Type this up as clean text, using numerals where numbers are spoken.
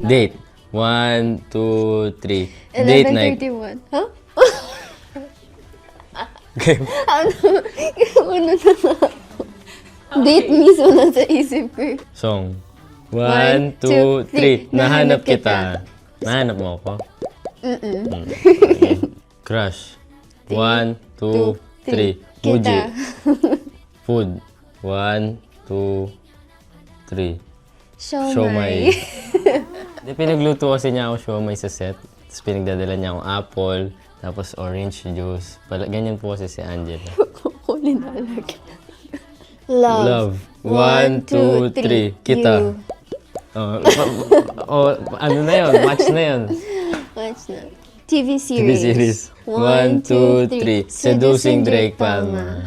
Date. 1, 2, 3. Date night. 11:31. Huh? Game. Ano na nga? Date mismo nasa isip ko. Song. 1, 1, 2, 3. 3. Nahanap kita. Nahanap mo ako? Crush. 1, 2, 3. Muji. Kita. Food. 1, 2, 3. Siomay. Di pinagluto kasi niya ako siomay sa set. Tapos pinagdadala niya akong apple, tapos orange juice. Ganyan po kasi si Angela. Kukunin na lang. Love. 1, 2, 3. Kita. Ano na yun? Match na yun. Watch na. TV TV series. series. 1, 2, 3. Seducing Drake Palma.